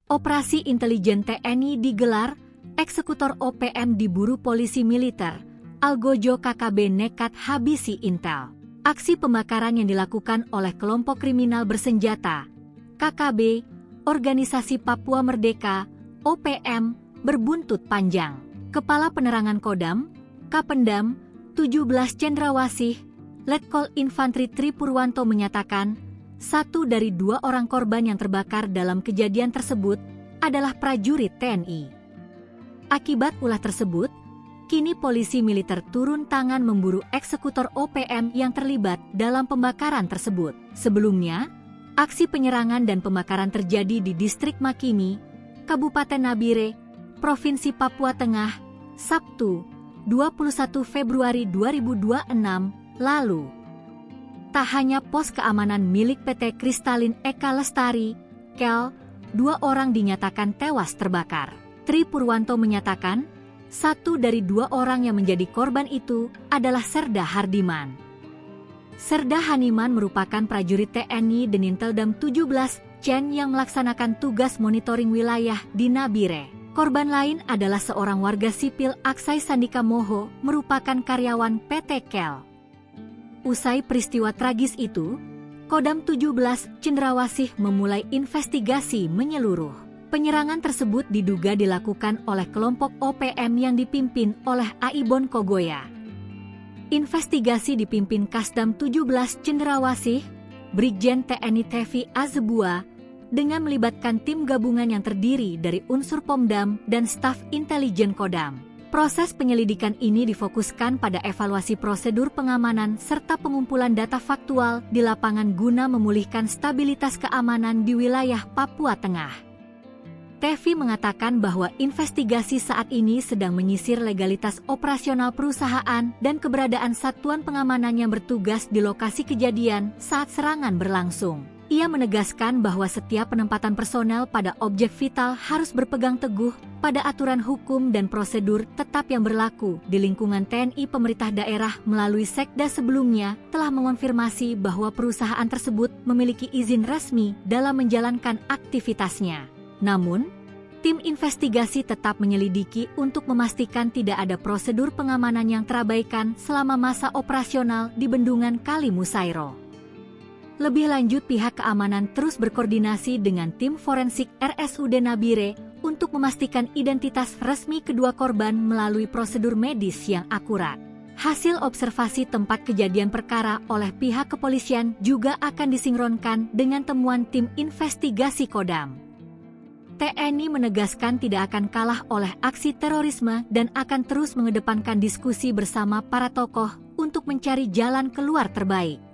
Operasi intelijen TNI digelar, eksekutor OPM diburu polisi militer, Algojo KKB nekat habisi intel. Aksi pembakaran yang dilakukan oleh kelompok kriminal bersenjata, KKB, Organisasi Papua Merdeka, OPM, berbuntut panjang. Kepala Penerangan Kodam, Kapendam, 17 Cendrawasih, Letkol Infantri Tri Purwanto menyatakan, satu dari dua orang korban yang terbakar dalam kejadian tersebut adalah prajurit TNI. Akibat ulah tersebut, kini polisi militer turun tangan memburu eksekutor OPM yang terlibat dalam pembakaran tersebut. Sebelumnya, aksi penyerangan dan pembakaran terjadi di Distrik Makimi, Kabupaten Nabire, Provinsi Papua Tengah, Sabtu, 21 Februari 2026 lalu. Tak hanya pos keamanan milik PT Kristalin Eka Lestari, KEL, 2 orang dinyatakan tewas terbakar. Tri Purwanto menyatakan, satu dari 2 orang yang menjadi korban itu adalah Serda Hardiman. Serda Haniman merupakan prajurit TNI Deninteldam 17 Cen yang melaksanakan tugas monitoring wilayah di Nabire. Korban lain adalah seorang warga sipil Aksai Sandika Moho, merupakan karyawan PT KEL. Usai peristiwa tragis itu, Kodam 17 Cendrawasih memulai investigasi menyeluruh. Penyerangan tersebut diduga dilakukan oleh kelompok OPM yang dipimpin oleh Aibon Kogoya. Investigasi dipimpin Kasdam 17 Cendrawasih, Brigjen TNI Tevi Azebua, dengan melibatkan tim gabungan yang terdiri dari unsur Pomdam dan staf intelijen Kodam. Proses penyelidikan ini difokuskan pada evaluasi prosedur pengamanan serta pengumpulan data faktual di lapangan guna memulihkan stabilitas keamanan di wilayah Papua Tengah. Tevi mengatakan bahwa investigasi saat ini sedang menyisir legalitas operasional perusahaan dan keberadaan satuan pengamanan yang bertugas di lokasi kejadian saat serangan berlangsung. Ia menegaskan bahwa setiap penempatan personel pada objek vital harus berpegang teguh pada aturan hukum dan prosedur tetap yang berlaku di lingkungan TNI. Pemerintah daerah melalui Sekda sebelumnya telah mengonfirmasi bahwa perusahaan tersebut memiliki izin resmi dalam menjalankan aktivitasnya. Namun, tim investigasi tetap menyelidiki untuk memastikan tidak ada prosedur pengamanan yang terabaikan selama masa operasional di Bendungan Kali Musairo. Lebih lanjut, pihak keamanan terus berkoordinasi dengan tim forensik RSUD Nabire untuk memastikan identitas resmi kedua korban melalui prosedur medis yang akurat. Hasil observasi tempat kejadian perkara oleh pihak kepolisian juga akan disinkronkan dengan temuan tim investigasi Kodam. TNI menegaskan tidak akan kalah oleh aksi terorisme dan akan terus mengedepankan diskusi bersama para tokoh untuk mencari jalan keluar terbaik.